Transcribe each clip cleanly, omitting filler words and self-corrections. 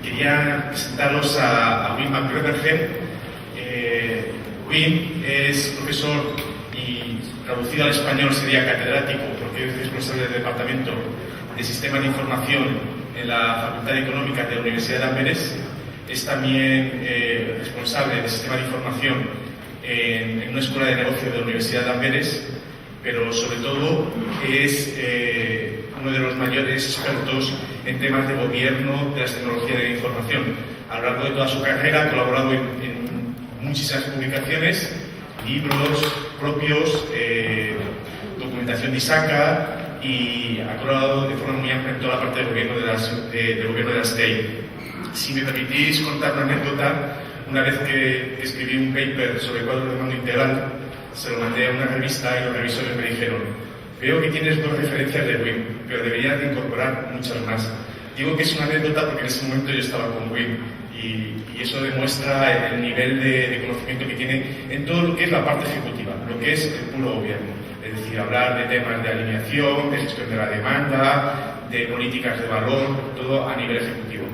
Quería presentaros a Wim Van Grembergen. Wim es profesor y traducido al español sería catedrático, porque es responsable del Departamento de Sistemas de Información en la Facultad de Económicas de la Universidad de Amberes. Es también responsable de Sistema de Información en una escuela de negocio de la Universidad de Amberes, pero sobre todo es uno de los mayores expertos en temas de gobierno de las tecnologías de la información. A lo largo de toda su carrera ha colaborado en muchísimas publicaciones, libros propios, documentación de ISACA, y ha colaborado de forma muy amplia en toda la parte del gobierno del gobierno de las TI. Si me permitís contar una anécdota, una vez que escribí un paper sobre cuadros de mando integral, se lo mandé a una revista y los revisores me dijeron: veo que tienes 2 referencias de Wim, pero deberías de incorporar muchas más. Digo que es una anécdota porque en ese momento yo estaba con Wim y eso demuestra el nivel de conocimiento que tiene en todo lo que es la parte ejecutiva, lo que es el puro gobierno. Es decir, hablar de temas de alineación, de gestión de la demanda, de políticas de valor, todo a nivel ejecutivo.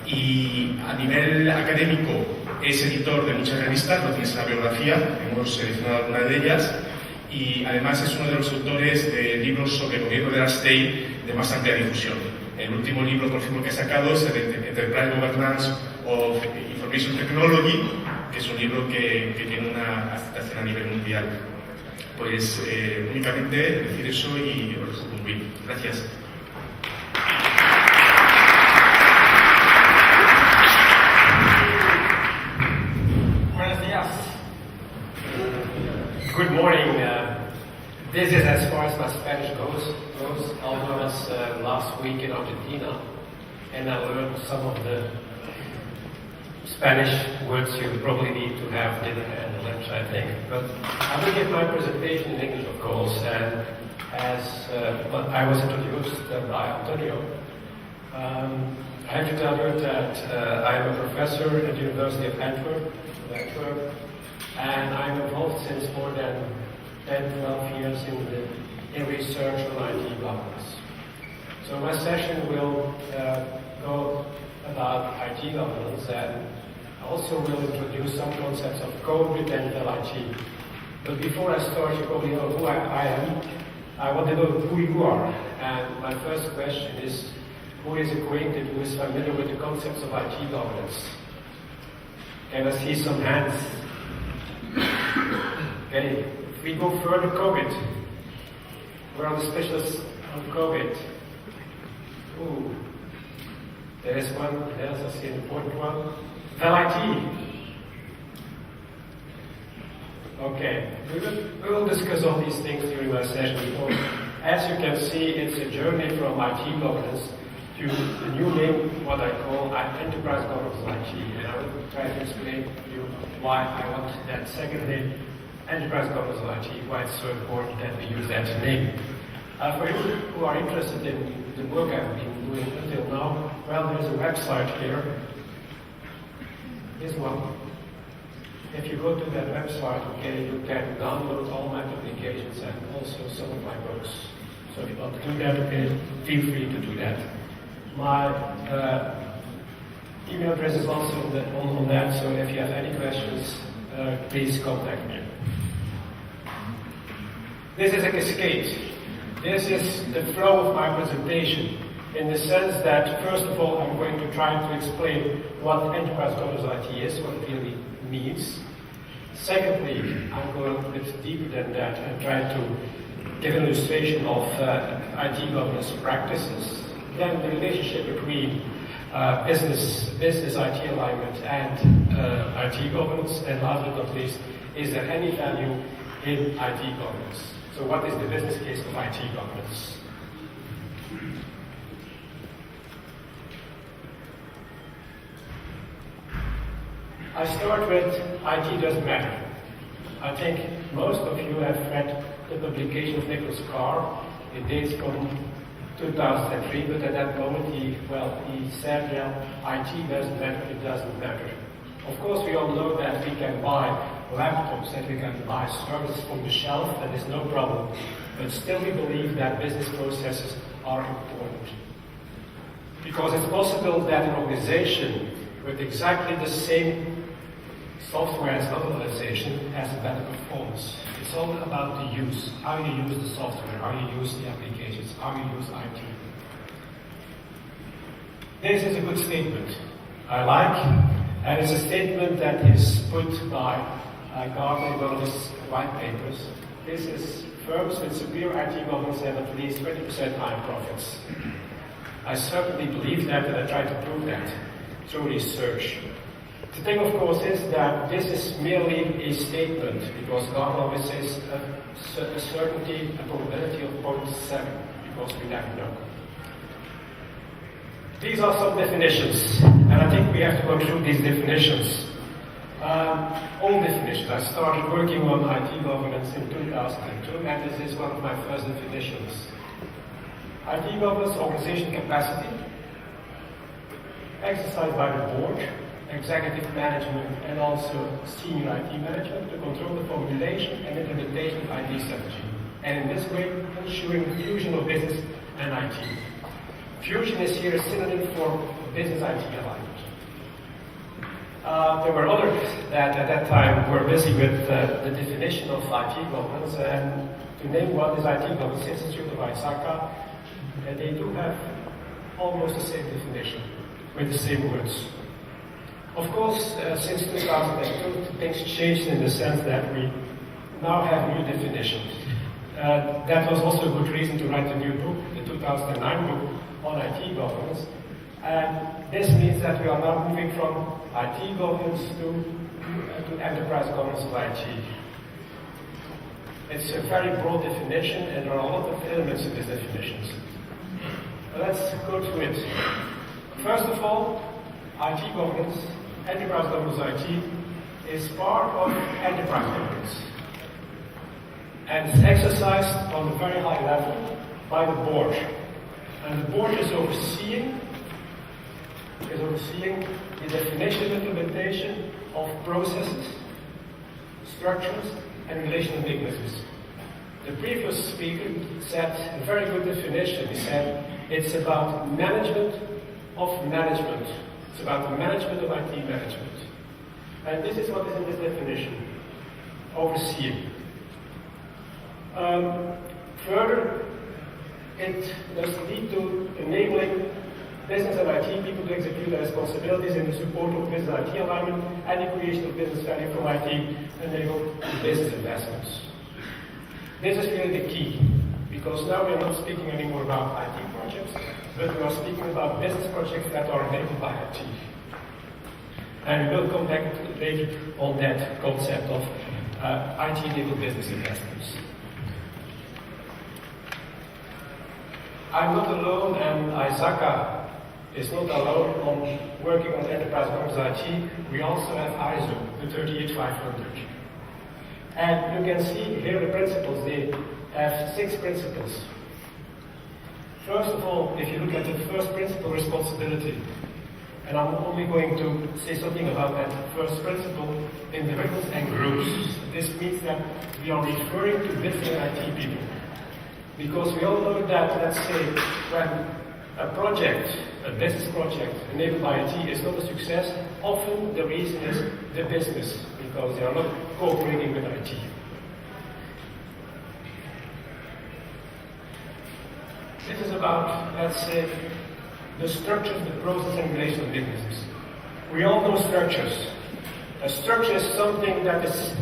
Y a nivel académico es editor de muchas revistas, lo tienes en la biografía, hemos seleccionado algunas de ellas, y además es uno de los autores de libros sobre el gobierno de las TI de más amplia difusión. El último libro, por ejemplo, que ha sacado es el Enterprise Governance of Information Technology, que es un libro que tiene una aceptación a nivel mundial. Pues únicamente decir eso y os dejo con Wim. Gracias. Good morning. This is as far as my Spanish goes. Although I was last week in Argentina, and I learned some of the Spanish words you probably need to have dinner and lunch, I think. But I will give my presentation in English, of course, and as I was introduced by Antonio, I have to tell you that I am a professor at the University of Antwerp, and I'm involved since more than 10-12 years in research on IT governance. So my session will go about IT governance, and I also will introduce some concepts of COVID and LIT. But before I start, you probably know who I am. I want to know who you are. And my first question is, who is acquainted, who is familiar with the concepts of IT governance? Can I see some hands? Okay, if we go further, COVID. Where are the specialists on COVID? Ooh, there is one else, I see an important one. LIT. Okay, we will discuss all these things during my session. So, as you can see, it's a journey from IT governance to the new name, what I call enterprise governance IT. And I will try to explain to you why I want that second name, enterprise governance IT, why it's so important that we use that name. For you who are interested in the work I've been doing until now, well, there's a website here. This one. If you go to that website, okay, you can download all my publications and also some of my books. So if you want to do that, okay, feel free to do that. My email address is also on that, so if you have any questions, please contact me. This is a cascade. This is the flow of my presentation, in the sense that, first of all, I'm going to try to explain what enterprise governance IT is, what it really means. Secondly, I'm going a bit deeper than that and try to give an illustration of IT governance practices. Then the relationship between business IT alignment and IT governance, and last but not least, is there any value in IT governance? So what is the business case of IT governance? I start with IT doesn't matter. I think most of you have read the publication of Nicholas Carr. It dates from 2003, but at that moment he said, IT doesn't matter, it doesn't matter. Of course, we all know that we can buy laptops, that we can buy services from the shelf, that is no problem. But still we believe that business processes are important. Because it's possible that an organization with exactly the same software as another organization has a better performance. It's all about the use, how you use the software, how you use the applications, how you use IT. This is a good statement. I like, and it's a statement that is put by Gartner in one of his white papers. This is firms with superior IT governance have at least 20% higher profits. I certainly believe that, and I try to prove that through research. The thing, of course, is that this is merely a statement, because Gartner always says a certainty, a probability of 0.7, because we never know. These are some definitions, and I think we have to go through these definitions. All definitions. I started working on IT governance in 2002, and this is one of my first definitions. IT governance, organization capacity, exercised by the board, executive management, and also senior IT management to control the formulation and implementation of IT strategy. And in this way, ensuring the fusion of business and IT. Fusion is here a synonym for business IT alignment. There were others that at that time were busy with the definition of IT governance, and to name one is IT Governance Institute of ISACA, and they do have almost the same definition with the same words. Of course, since 2002, things changed in the sense that we now have new definitions. That was also a good reason to write a new book, the 2009 book on IT governance. And this means that we are now moving from IT governance to enterprise governance of IT. It's a very broad definition, and there are a lot of elements in these definitions. Let's go through it. First of all, IT governance, enterprise governance IT, is part of enterprise governance. And it's exercised on a very high level by the board. And the board is overseeing the definition and implementation of processes, structures, and relational mechanisms. The previous speaker said a very good definition. He said it's about management of management. It's about the management of IT management. And this is what is in this definition, overseeing. Further, it must lead to enabling business and IT people to execute their responsibilities in the support of business IT alignment and the creation of business value from IT enabled business investments. This is really the key, because now we are not speaking anymore about IT projects, but we are speaking about business projects that are enabled by IT. And we will come back later on that concept of IT-enabled business investments. I'm not alone, and ISACA is not alone on working on enterprise governance IT. We also have ISO, the 38500. And you can see here the principles. They have 6 principles. First of all, if you look at the first principle, responsibility, and I'm only going to say something about that first principle, individuals and groups. This means that we are referring to business and IT people. Because we all know that, let's say, when a project, a business project enabled by IT is not a success, often the reason is the business, because they are not cooperating with IT. This is about, let's say, the structures, the process and relational mechanisms. We all know structures. A structure is something that is,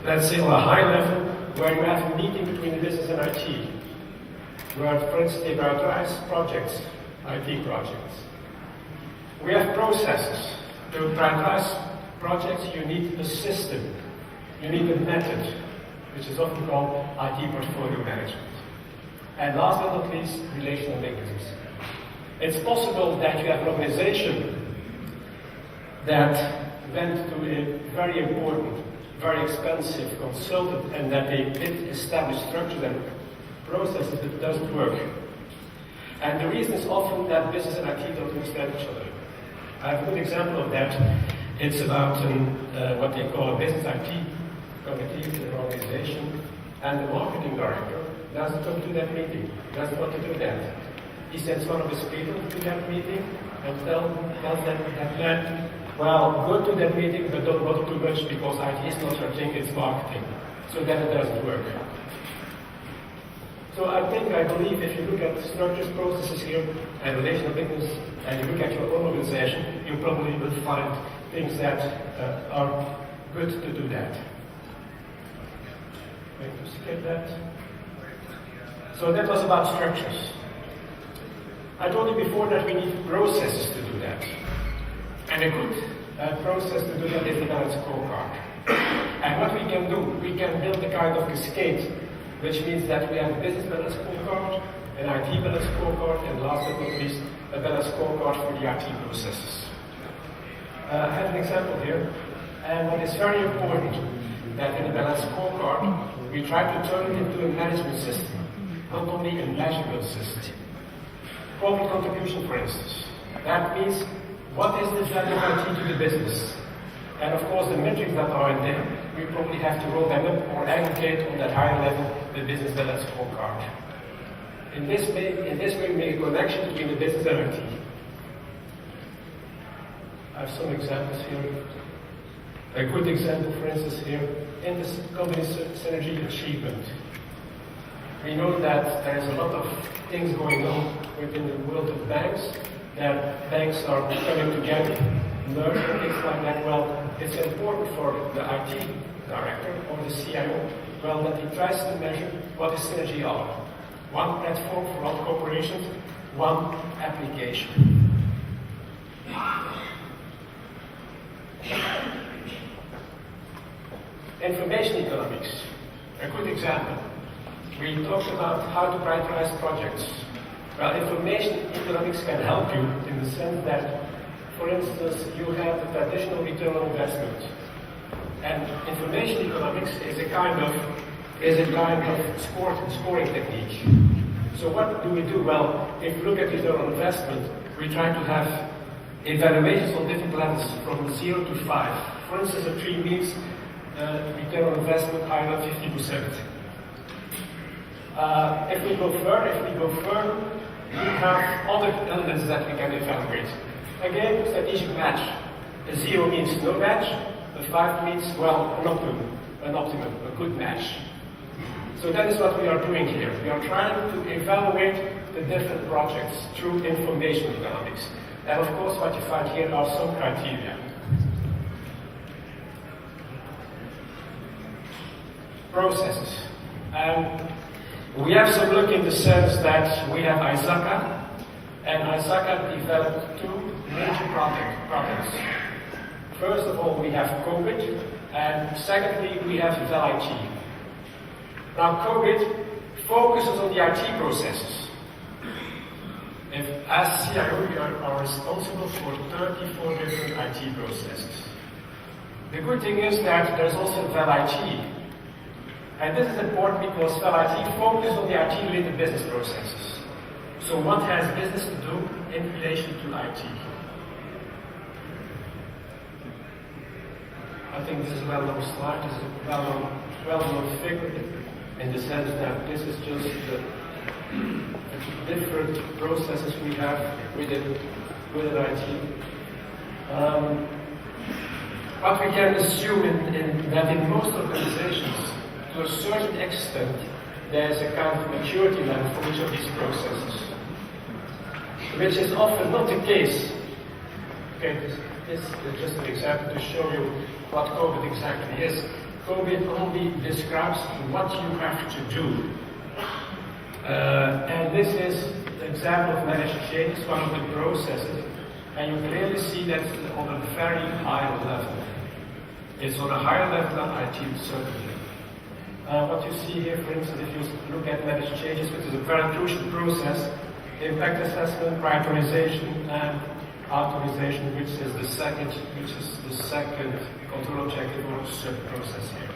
let's say, on a high level, where you have a meeting between the business and IT. Where, for instance, they prioritize projects, IT projects. We have processes. To prioritize projects, you need a system. You need a method, which is often called IT portfolio management. And last but not least, relational mechanisms. It's possible that you have an organization that went to a very important, very expensive consultant, and that they did establish structures and processes that doesn't work. And the reason is often that business and IT don't understand each other. I have a good example of that. It's about what they call a business IT committee in an organization, and the marketing director doesn't come to that meeting, doesn't want to do that. he sends one of his people to that meeting and tells them that man, well, go to that meeting, but don't bother too much because IT is not your thing, it's marketing. So then it doesn't work. So I believe if you look at structures, processes here, and relational business, and you look at your own organization, you probably will find things that are good to do that. Going to skip that. So that was about structures. I told you before that we need processes to do that. And a good process to do that is the balanced scorecard. And what we can do, we can build a kind of cascade, which means that we have a business balance scorecard, an IT balance scorecard, and last but not least, a balance scorecard for the IT processes. I have an example here, and what is very important that in the balance scorecard, we try to turn it into a management system, not only a measurement system. Profit contribution, for instance. That means what is the value of IT to the business? And of course, the metrics that are in there, we probably have to roll them up or aggregate on that higher level, the business balance scorecard. In this way, we make a connection between the business and IT. I have some examples here. A good example, for instance, here, in this company synergy achievement. We know that there is a lot of things going on within the world of banks, that banks are coming together, merging, things like that. Well, it's important for the IT director or the CIO, well, that he tries to measure what is synergy are. One platform for all corporations, one application. Information economics, a good example. We talked about how to prioritize projects. Well, information economics can help you in the sense that, for instance, you have the traditional return on investment. And information economics is a kind of scoring technique. So what do we do? Well, if we look at return on investment, we try to have evaluations on different levels from 0 to 5. For instance, a 3 means return on investment higher than 50%. If we go further, we have other elements that we can evaluate. Again, strategic match. A 0 means no match, a 5 means, well, an optimum, a good match. So that is what we are doing here. We are trying to evaluate the different projects through information economics. And of course, what you find here are some criteria. Processes. We have some look in the sense that we have ISACA, and ISACA developed 2 major products. First of all, we have COVID, and secondly, we have VLIT. Now, COVID focuses on the IT processes. As CIO, we are responsible for 34 different IT processes. The good thing is that there's also VLIT. And this is important because VLIT focuses on the IT-related business processes. So what has business to do in relation to IT? I think this is a well-known slide. This is a well-known figure in the sense that this is just the different processes we have within IT. What we can assume that in most organizations, to a certain extent, there's a kind of maturity level for each of these processes, which is often not the case. Okay, this is just an example to show you what COVID exactly is. COVID only describes what you have to do. And this is an example of managed change, one of the processes, and you clearly see that it's on a very high level. It's on a higher level than IT, certainly. What you see here, for instance, if you look at managed changes, which is a very crucial process, impact assessment, prioritization, and authorization, which is the second control objective or sub-process here.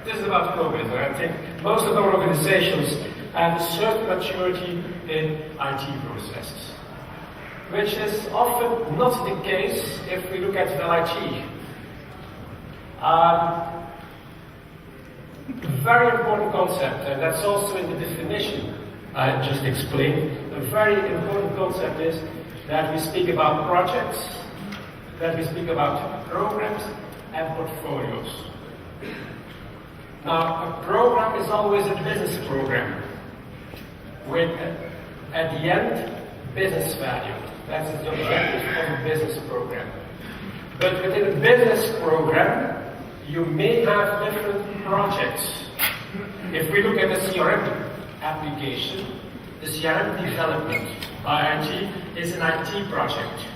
This is about COVID. I think most of our organizations have a certain maturity in IT processes, which is often not the case if we look at VLIT. Very important concept, and that's also in the definition I just explained. A very important concept is that we speak about projects, that we speak about programs and portfolios. Now, a program is always a business program with, at the end, business value. That's the objective of a business program. But within a business program, you may have different projects. If we look at the CRM application, the CRM development by IT is an IT project.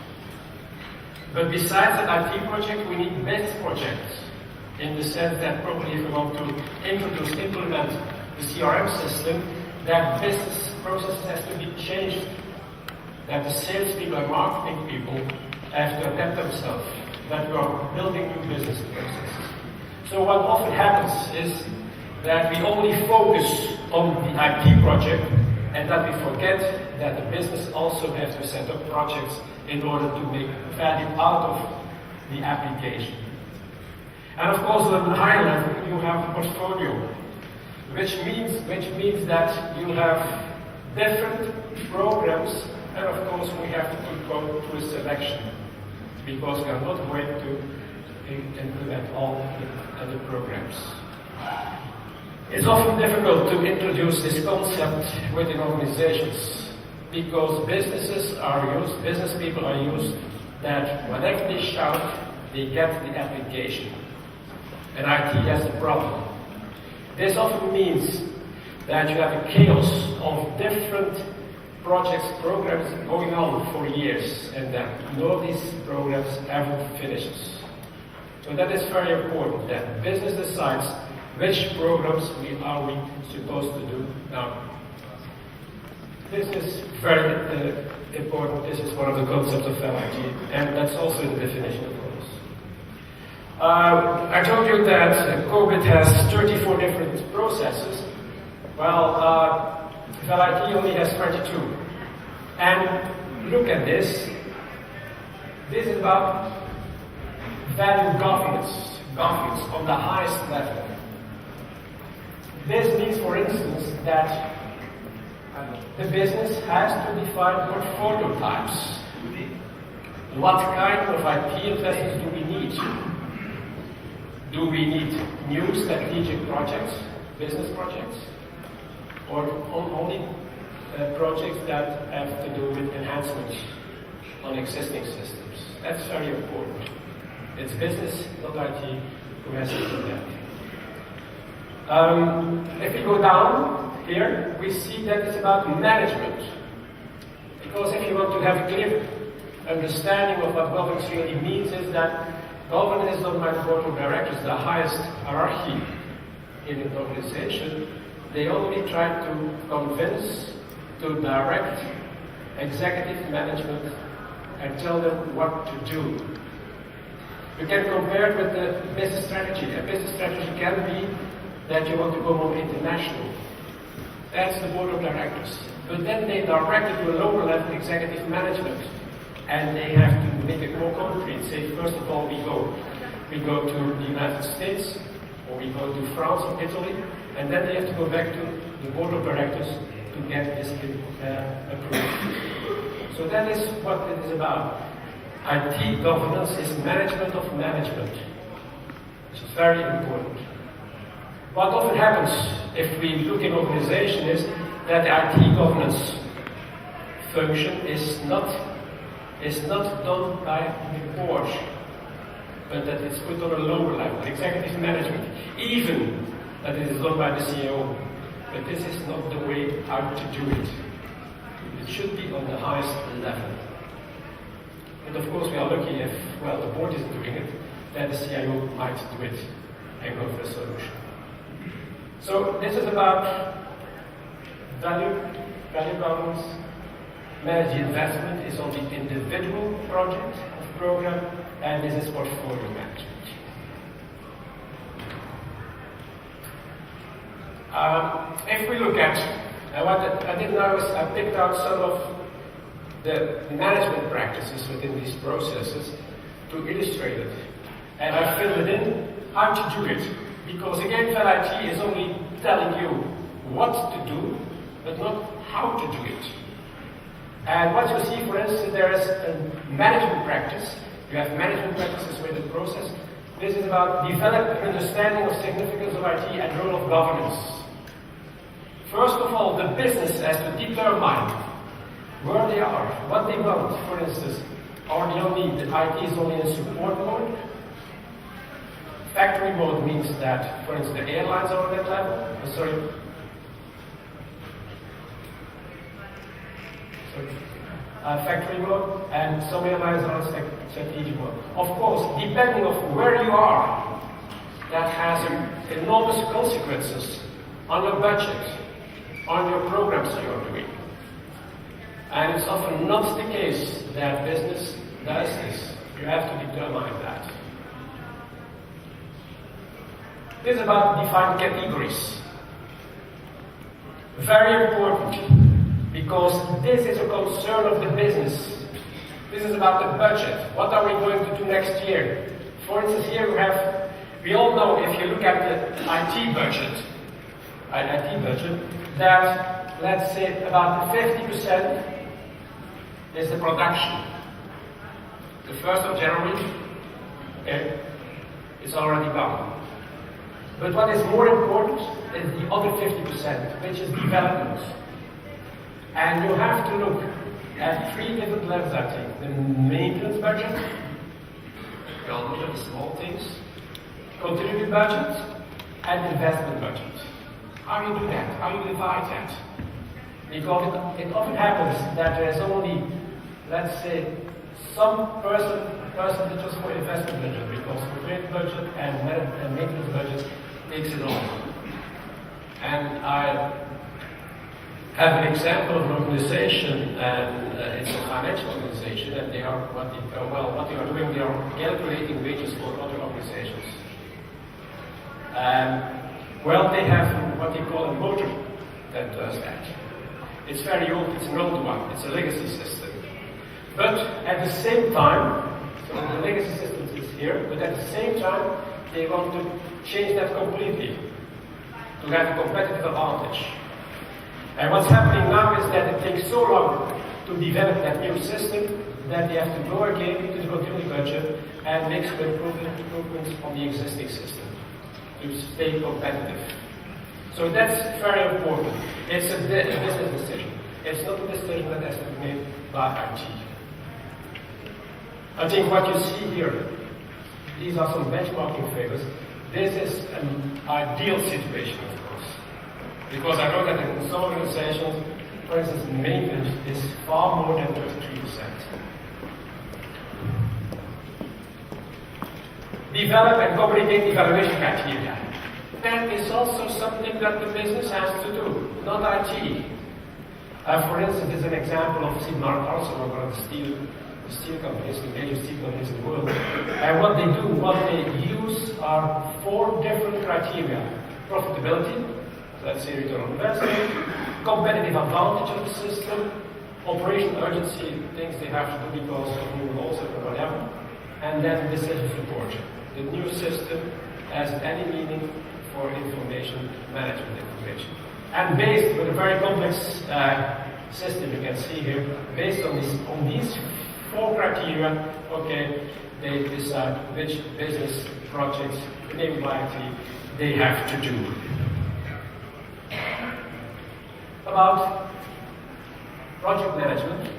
But besides an IT project, we need business projects, in the sense that probably if we want to implement the CRM system, that business process has to be changed, that the salespeople and marketing people have to adapt themselves, that we are building new business processes. So what often happens is that we only focus on the IT project and that we forget that the business also has to set up projects in order to make value out of the application. And of course, on the higher level, you have a portfolio, which means that you have different programs, and of course, we have to go through a selection, because we are not going to implement all the programs. It's often difficult to introduce this concept within organizations, because business people are used that whenever they shout, they get the application. And IT has a problem. This often means that you have a chaos of different projects, programs going on for years, and that none of these programs ever finishes. So that is very important, that business decides which programs are we supposed to do now. This is very important. This is one of the concepts of LIT, and that's also the definition of course. I told you that COVID has 34 different processes. Well, LIT only has 22. And look at this. This is about value governance on the highest level. This means, for instance, that the business has to define portfolio types. What kind of IT investments do we need? Do we need new strategic projects, business projects, or only projects that have to do with enhancements on existing systems? That's very important. It's business, not IT, who has to do that. If we go down here, we see that it's about management. Because if you want to have a clear understanding of what governance really means, is that governance is not by the board of directors, the highest hierarchy in an organization. They only try to convince, to direct executive management and tell them what to do. You can compare it with the business strategy. A business strategy can be that you want to go more international. That's the board of directors. But then they direct it to a lower level executive management. And they have to make it more concrete. Say, first of all, we go to the United States, or we go to France or Italy, and then they have to go back to the board of directors to get this approved. So that is what it is about. IT governance is management of management. It's very important. What often happens if we look in organization is that the IT governance function is not done by the board, but that it's put on a lower level, executive management, even that it is done by the CEO. But this is not the way how to do it. It should be on the highest level. And of course we are lucky if, well, the board isn't doing it, then the CIO might do it and go for a solution. So this is about value governance. Manage investment is on the individual project of program, and this is portfolio management. If we look at what I did now is I picked out some of the management practices within these processes to illustrate it, and I filled it in how to do it. Because again, IT is only telling you what to do, but not how to do it. And what you see, for instance, there is a management practice. You have management practices with the process. This is about developing understanding of significance of IT and role of governance. First of all, the business has to determine where they are, what they want. For instance, are they only, the IT is only in support mode? Factory mode means that, for instance, the airlines are on that level. Factory mode, and some airlines are on strategic mode. Of course, depending on where you are, that has enormous consequences on your budget, on your programs you are doing. And it's often not the case that business does this. You have to determine that. This is about defined categories. Very important, because this is a concern of the business. This is about the budget. What are we going to do next year? For instance, here we all know, if you look at the IT budget, that, let's say, about 50% is the production. The 1st of January, okay, it's already gone. But what is more important is the other 50%, which is development. And you have to look at 3 different levels, I think. The maintenance budget, we all look at the small things, continuity budget, and investment budget. How do you do that? How do you divide that? Because it often happens that there is only, let's say, some percentages for investment budget, because the trade budget and maintenance budget takes it all. And I have an example of an organization, and it's a financial organization, and they are what they are doing, they are calculating wages for other organizations. They have what they call a motor that does that. It's very old, it's an old one, it's a legacy system. But at the same time, so the legacy system is here, but at the same time, they want to change that completely to have a competitive advantage. And what's happening now is that it takes so long to develop that new system that they have to go again to the continuity budget and make some improvements on the existing system to stay competitive. So that's very important. It's a business decision. It's not a decision that has to be made by IT. I think what you see here, these are some benchmarking figures. This is an ideal situation, of course. Because I know that in some organizations, for instance, maintenance is far more than 33%. Develop and communicate evaluation criteria. That is also something that the business has to do, not IT. For instance, there's an example of Sigmar Carlson, one of the steel companies, the major steel companies in the world. And what they use are 4 different criteria. Profitability, let's say return on investment, competitive advantage of the system, operational urgency, things they have to do because of new laws or whatever, and then decision support. The new system has any meaning for information management information. And based with a very complex system, you can see here, based on these 4 criteria, okay, they decide which business projects enabled by IT they have to do. About project management,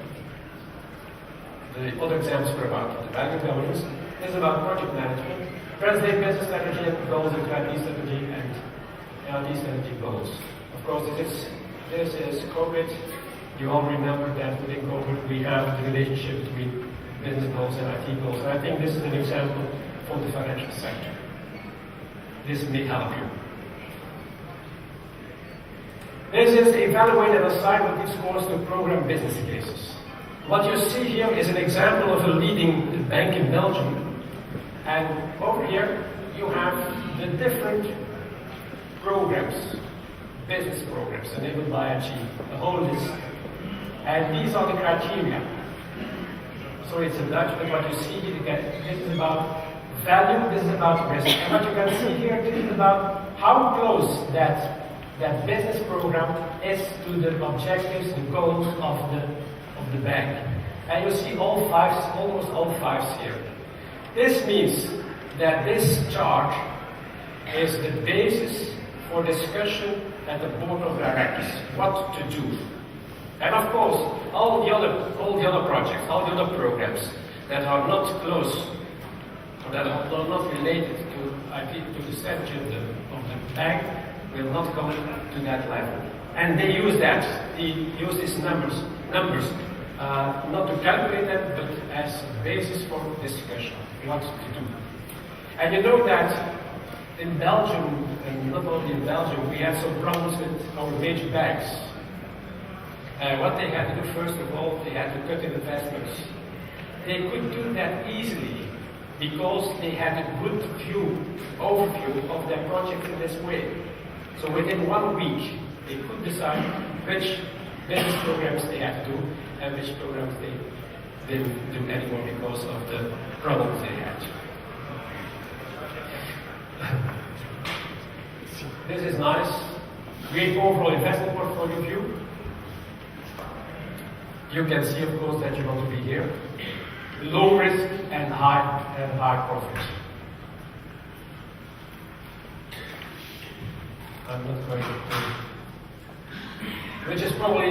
the other examples were about the value governance. This is about project management, translate business strategy and goals into IT strategy and IT strategy goals. Of course, this is COVID. You all remember that within COVID we have the relationship between business goals and IT goals. And I think this is an example for the financial sector. This may help you. This is evaluate and assign what gives scores to program business cases. What you see here is an example of a leading bank in Belgium. And over here you have the different programs, business programs enabled by IT, a whole list. And these are the criteria. So it's a Dutch, but what you see here, this is about value, this is about risk. And what you can see here, this is about how close that that business program is to the objectives, the goals of the bank. And you see all fives, almost all fives here. This means that this chart is the basis for discussion at the board of directors, what to do. And of course, all the other projects, all the other programs that are not close or that are not related to IT, to the strategy of the bank, will not come to that level. And they use that, they use these numbers, not to calculate them, but as a basis for discussion, what to do. And you know that in Belgium, and not only in Belgium, we had some problems with our major banks. What they had to do, first of all, they had to cut in investments. They could do that easily because they had a good overview of their projects in this way. So within 1 week, they could decide which business programs they had to do and which programs they didn't do anymore because of the problems they had. This is nice. Great overall investment portfolio view. You can see, of course, that you want to be here. Low risk and high profit. I'm not going to. Which is probably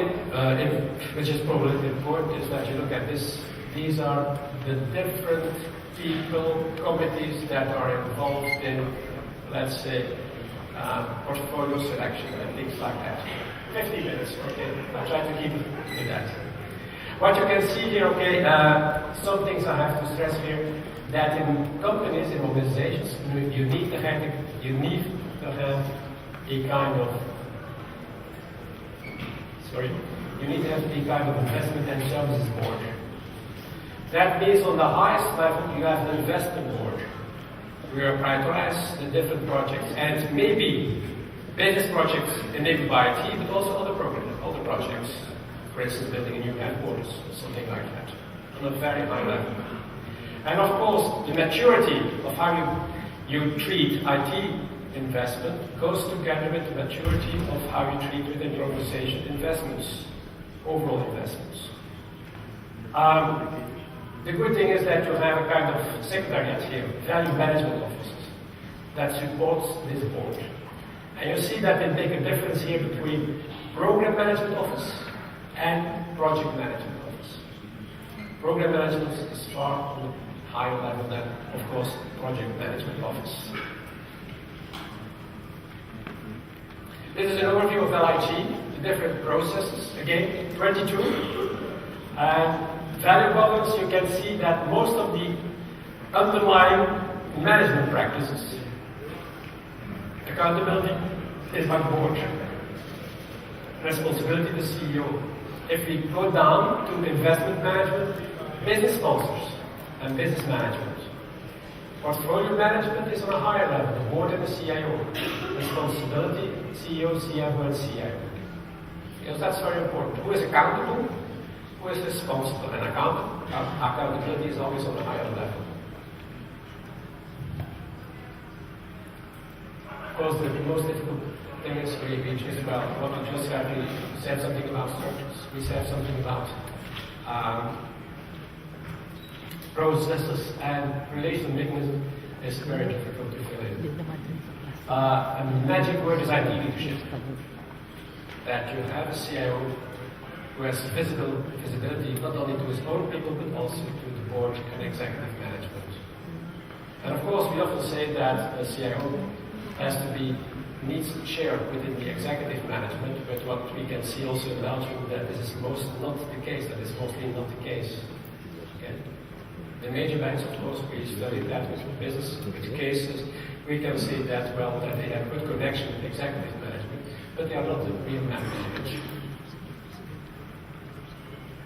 important is that you look at this. These are the different people, committees that are involved in, let's say, portfolio selection and things like that. 50 minutes, okay? I'll try to keep it to that. What you can see here, okay, some things I have to stress here, that in companies, in organizations, you need to have a kind of, you need to have a kind of investment and services board. That means on the highest level, you have an investment board. We will prioritize the different projects, and maybe business projects enabled by IT, but also other programs, other projects. For instance, building a new headquarters, or something like that, on a very high level. And of course, the maturity of how you treat IT investment goes together with the maturity of how you treat within the organization investments, overall investments. The good thing is that you have a kind of secretariat here, value management offices, that supports this board. And you see that they make a difference here between program management office and project management office. Program management is far on a higher level than, of course, project management office. This is an overview of LIG, the different processes. Again, 22. Value governance, you can see that most of the underlying management practices, accountability is by board, responsibility the CEO. If we go down to investment management, business sponsors and business management. Portfolio management is on a higher level, the board and the CIO. Responsibility, CEO, CFO, and CIO. Because that's very important. Who is accountable? Who is responsible? And accountability is always on a higher level. Of course, the most difficult thing is we just, well, what we just have, we said something about structures. We said something about processes, and relation mechanism is very difficult to fill in. And the magic word is IT leadership. That you have a CIO who has visibility not only to his own people but also to the board and executive management. And of course, we often say that a CIO needs to share within the executive management, but what we can see also in Belgium that this is mostly not the case. Okay? The major banks, of course, we study that with business cases. We can see that, well, that they have good connection with executive management, but they are not the real management.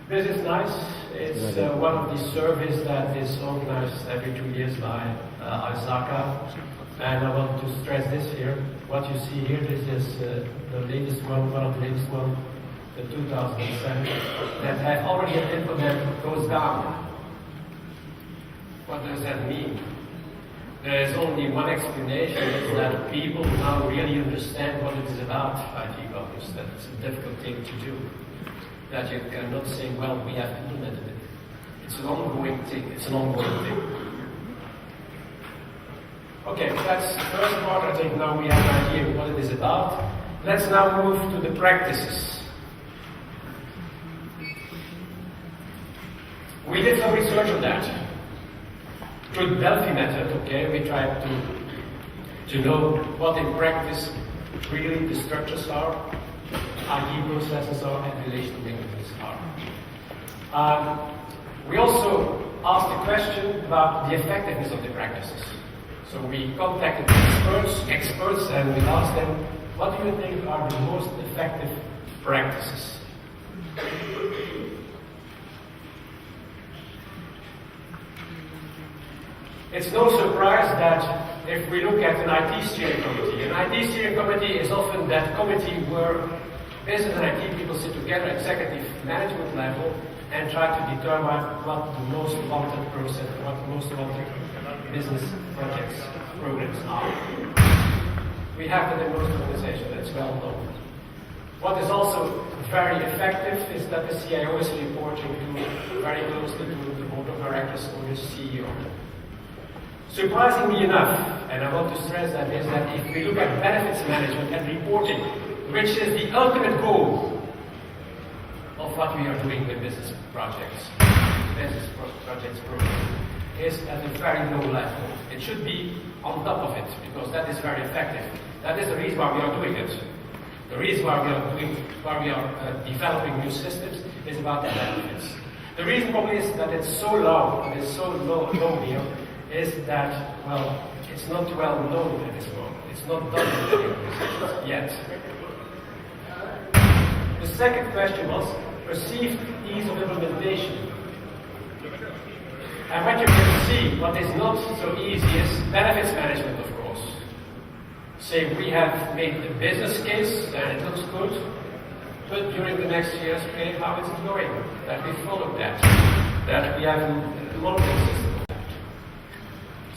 This is nice. It's one of the surveys that is organized every 2 years by ISACA. And I want to stress this here. What you see here, this is the latest one of the latest one, the 2007, that have already implemented goes down. What does that mean? There is only one explanation, is that people now really understand what it is about, IT governance, that it's a difficult thing to do. That you cannot say, well, we have implemented it. It's an ongoing thing. It's an ongoing thing. Okay, that's the first part. I think now we have an idea of what it is about. Let's now move to the practices. We did some research on that. Through the Delphi method, okay, we tried to know what in practice really the structures are, IT processes are, and relational mechanisms are. We also asked a question about the effectiveness of the practices. So we contacted experts, and we asked them, what do you think are the most effective practices? It's no surprise that if we look at an IT steering committee, an IT steering committee is often that committee where business and IT people sit together at executive management level and try to determine what the most wanted process, what the most wanted business projects, programs are. We have that in most organizations, that's well known. What is also very effective is that the CIO is reporting very closely to the board of directors or the CEO. Surprisingly enough, and I want to stress that, is that if we look at benefits management and reporting, which is the ultimate goal of what we are doing with business projects programs, is at a very low level. It should be on top of it, because that is very effective. That is the reason why we are doing it. The reason why we are developing new systems is about the benefits. The reason probably is that it's so low, and it's so low here, is that, well, it's not well known at this moment. It's not done in many organizations yet. The second question was perceived ease of implementation. And what you can see, what is not so easy is benefits management, of course. Say we have made a business case and it looks good, but during the next years, okay, how is it going? That we follow that we have a monitoring system.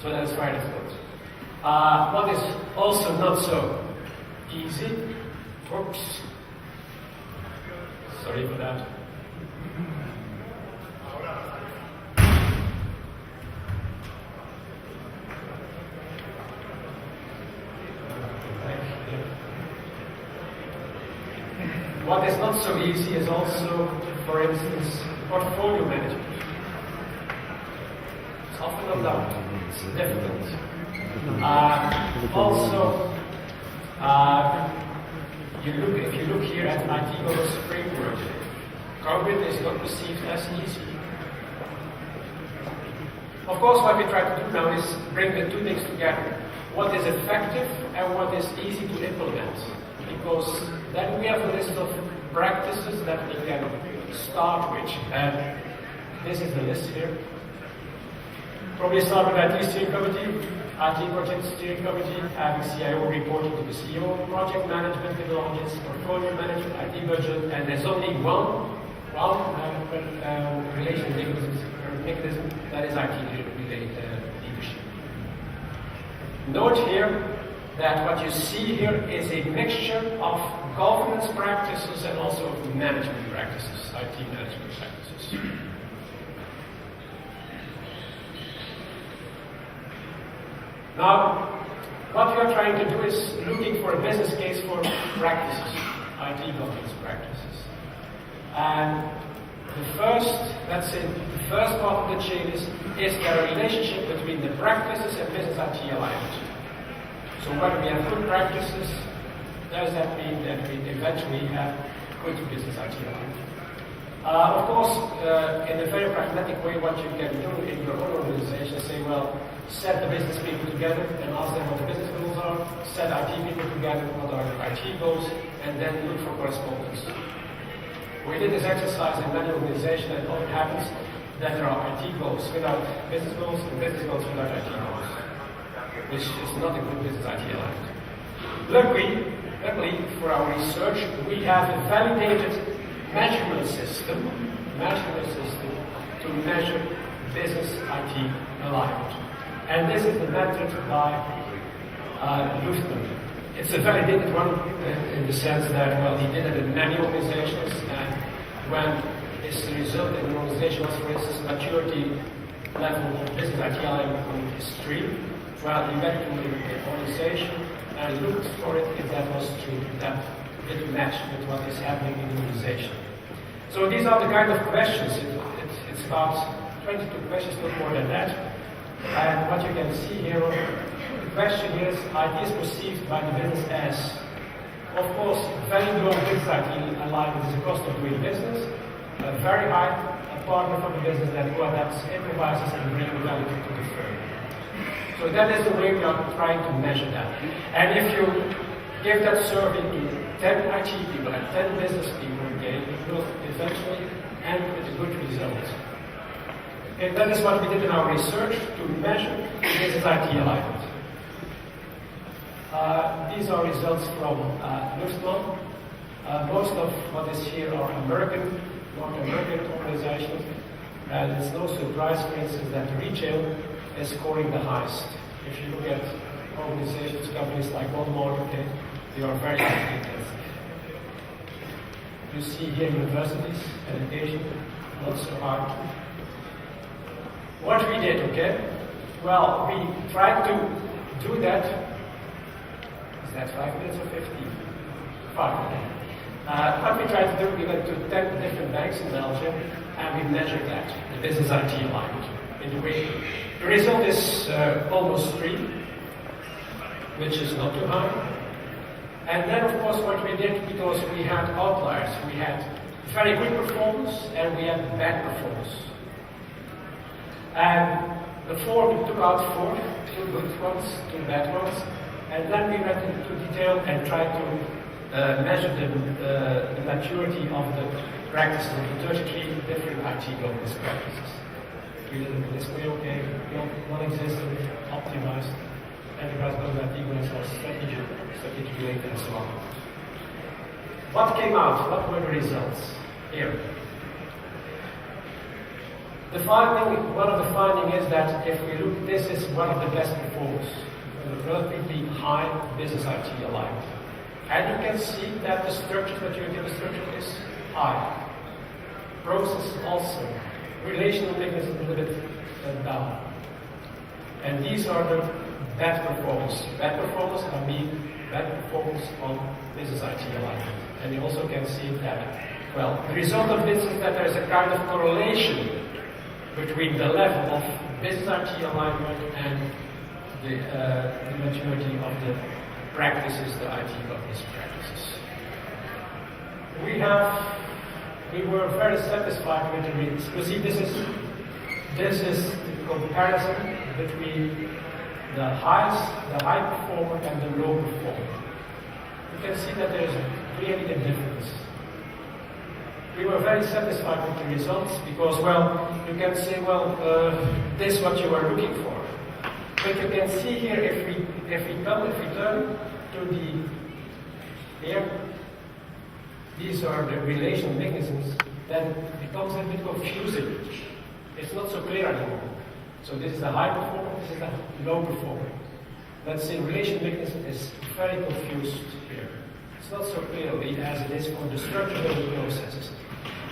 So that's very difficult. What is also not so easy, oops, sorry for that. What is not so easy is also, for instance, portfolio management. It's often not done. It's difficult. If you look here at an IT governance framework, COVID is not perceived as easy. Of course, what we try to do now is bring the two things together. What is effective and what is easy to implement. Because then we have a list of practices that we can start with. And this is the list here. Probably start with IT steering committee, IT project steering committee, having CIO reporting to the CEO, project management methodologies, portfolio management, IT budget, and there's only one relation mechanism that is IT leadership. Note here that what you see here is a mixture of governance practices and also of management practices, IT management practices. Now, what we are trying to do is looking for a business case for practices, IT governance practices. And the first part of the chain is there a relationship between the practices and business IT alignment. So when we have good practices, does that mean that we eventually have good business IT alignment? Of course, in a very pragmatic way, what you can do in your own organization is say, well, set the business people together and ask them what the business goals are, set IT people together, what are the IT goals, and then look for correspondence. We did this exercise in many organizations, and often happens that there are IT goals without business goals and business goals without IT goals, which is not a good business IT alignment. Luckily, for our research, we have a validated measurement system to measure business IT alignment. And this is the method by Luftman. It's a very different one in the sense that, well, he did it in many organizations, and when his result in an organization was, for instance, maturity level of business IT alignment is 3, well, he went to the organization and looked for it if that was true, that it matched with what is happening in the organization. So these are the kind of questions. It's about 22 questions, not more than that. And what you can see here, the question is, IT is perceived by the business as, of course, very low business IT alignment is the cost of doing business, a very high partner for the business that who adapts, improvises, and brings value to the firm. So that is the way we are trying to measure that. And if you give that survey to 10 IT people and 10 business people, okay, it will eventually end with a good result. Okay, that is what we did in our research to measure business IT alignment. These are results from Luftman. Most of what is here are North American organizations, and it's no surprise, for instance, that retail is scoring the highest. If you look at organizations, companies like Walmart, okay, they are very active. You see here universities, education, not so hard. What we did, okay? Well, we tried to do that. Is that 5 minutes or 15? 5 minutes. What we tried to do, we went to 10 different banks in Belgium and we measured that, the business IT alignment. In the way, the result is almost 3, which is not too high. And then, of course, what we did, because we had outliers, we had very good performance and we had bad performance. And the 4, we took out 4, 2 good ones, 2 bad ones, and then we went into detail and tried to measure the maturity of the practices of the 33 different IT governance practices. We did it this way, okay, non-existent, optimized, enterprise government governance or strategic related and so on. What came out? What were the results? Here. The finding, one of the findings is that if we look, this is one of the best performers, a relatively high business IT alignment. And you can see that the structure, maturity of the structure is high. Process also. Relational thickness is a little bit down. And these are the bad performance. Bad performance, I mean bad performance on business IT alignment. And you also can see that, well, the result of this is that there is a kind of correlation between the level of business IT alignment and the maturity of the practices, the IT governance practices. We were very satisfied with the results. You see, this is the comparison between the high performer and the low performer. You can see that there is clearly a difference. We were very satisfied with the results because, well, you can say, well, this is what you are looking for. But you can see here, if we turn to here, these are the relation mechanisms, then it becomes a bit confusing. It's not so clear anymore. So this is a high performer, this is a low performer. Let's say relation mechanism is very confused here. It's not so clearly as it is for the structure of the processes.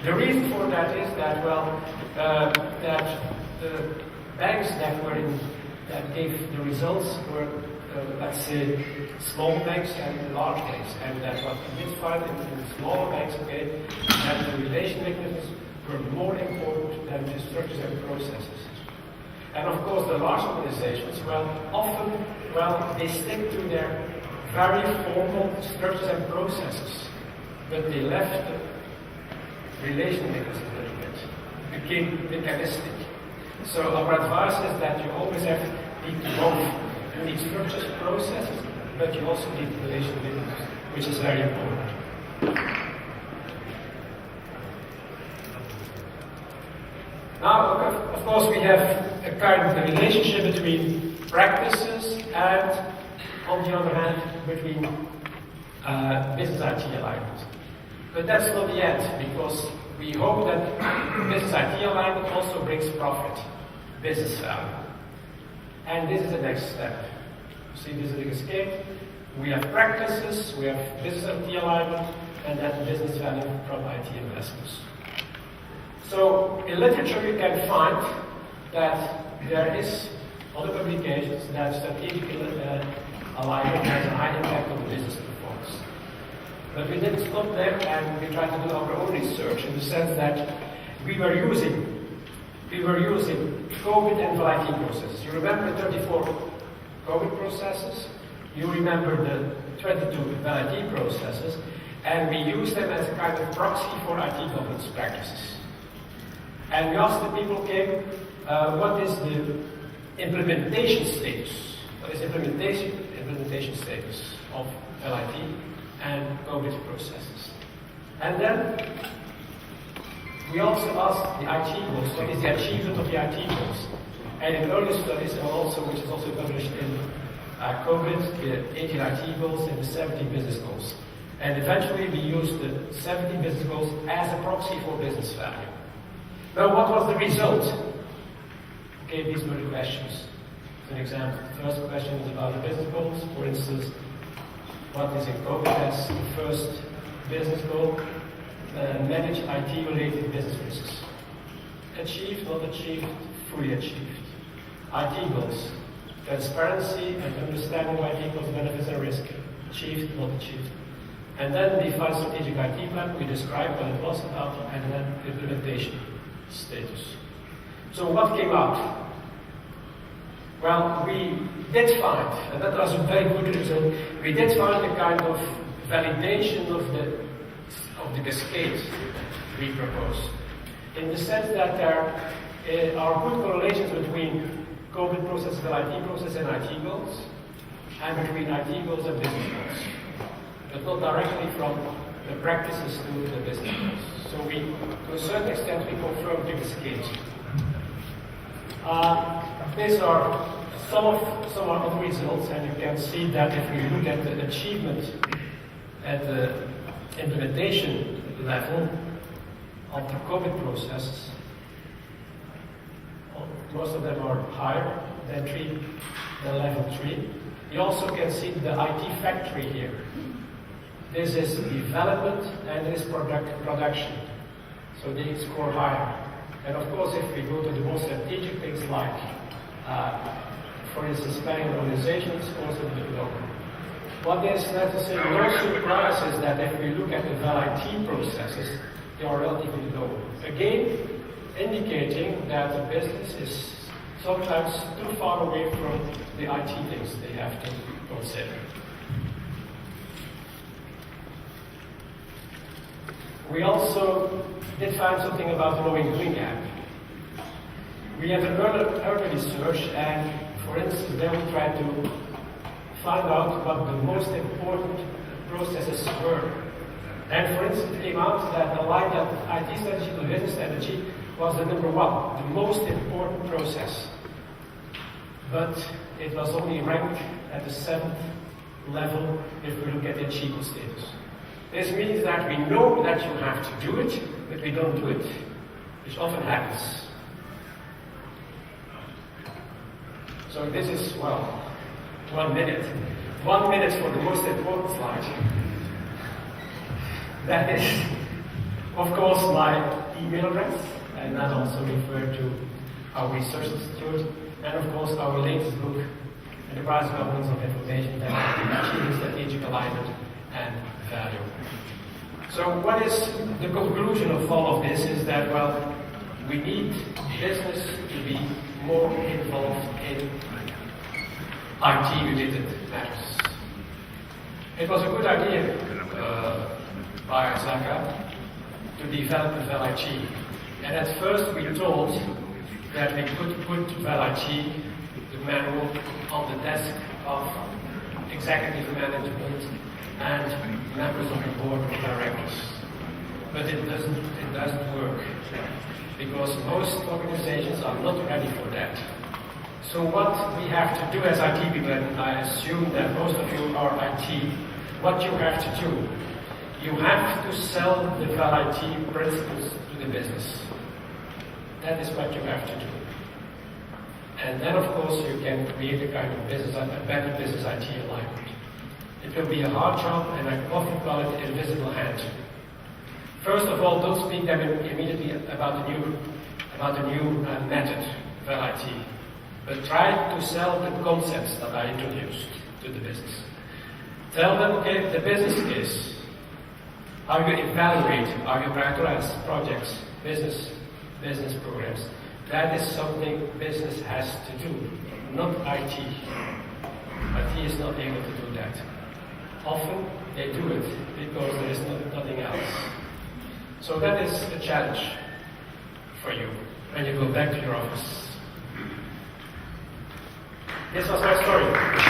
The reason for that is that, well, that the banks that gave the results were, let's say, small banks and large banks, and that's what we did find in the smaller banks, okay, that the relation mechanisms were more important than the structures and processes. And of course, the large organizations, well, often, well, they stick to their very formal structures and processes, but they left the relation mechanism a little bit, became mechanistic. So our advice is that you always need to both. You need structures, processes, but you also need relation mechanisms, which is very important. Now, of course, we have a kind of a relationship between practices and, on the other hand, between business IT alignment. But that's not the end, because we hope that business IT alignment also brings profit, business value. And this is the next step. See, this is the escape. We have practices, we have business IT alignment, and then business value from IT investments. So in literature you can find that there is other publications that strategic alignment has a high impact on the business performance. But we didn't stop there, and we tried to do our own research in the sense that we were using COVID and IT processes. You remember 34 COVID processes? You remember the 22 IT processes, and we used them as a kind of proxy for IT governance practices. And we asked the people, what is the implementation status? What is implementation status of LIT and COVID processes? And then we also asked the IT goals, what is the achievement of the IT goals? And in early studies, and also which is also published in COVID, the 18 IT goals and the 17 business goals. And eventually we used the 17 business goals as a proxy for business value. Now, what was the result? Okay, these were the questions. As an example, the first question is about the business goals. For instance, what is in COVID as the first business goal? Manage IT-related business risks. Achieved, not achieved, fully achieved. IT goals. Transparency and understanding of IT goals, benefits and risk. Achieved, not achieved. And then define strategic IT plan. We describe what it was about, and then implementation status. So what came out? Well, we did find, and that was a very good result, we did find a kind of validation of the cascade we proposed. In the sense that there are good correlations between COVID process, IT process, and IT goals, and between IT goals and business goals. But not directly from the practices to the business goals. So we, to a certain extent, we confirmed the cascade. These are some of the results, and you can see that if we look at the achievement at the implementation level of the COVID processes, most of them are higher than level 3. You also can see the IT factory here. This is development and this production. So they score higher. And of course, if we go to the more strategic things like, for instance, planning and organization, it scores a bit lower. What is necessary, no surprise, is that if we look at the IT processes, they are relatively low. Again, indicating that the business is sometimes too far away from the IT things they have to consider. We also did find something about the Knowing Doing app. We have an early research, and for instance, then we tried to find out what the most important processes were. And for instance, it came out that the line that IT strategy to business strategy was the number 1, the most important process. But it was only ranked at the 7th level if we look at the achievement status. This means that we know that you have to do it, but we don't do it, which often happens. So this is, well, 1 minute. 1 minute for the most important slide. That is, of course, my email address, and that also referred to our research institute, and of course our latest book, Enterprise Governance of Information, that achieving strategic alignment and value. So what is the conclusion of all of this is that, well, we need business to be more involved in IT-related matters. It was a good idea by Zaka to develop VelIT. And at first we thought that we could put VelIT, the manual, on the desk of executive management and members of the board of directors. But it doesn't work, because most organizations are not ready for that. So what we have to do as IT people, and I assume that most of you are IT, what you have to do, you have to sell the VelIT principles to the business. That is what you have to do. And then, of course, you can create a kind of business, a better business IT alignment. It will be a hard job, and I often call it invisible hand. First of all, don't speak them immediately about the new method for IT, but try to sell the concepts that I introduced to the business. Tell them, okay, the business is how you evaluate, how you prioritize projects, business programs. That is something business has to do, not IT. IT is not able to do that. Often they do it because there is nothing else. So that is a challenge for you when you go back to your office. This was my story.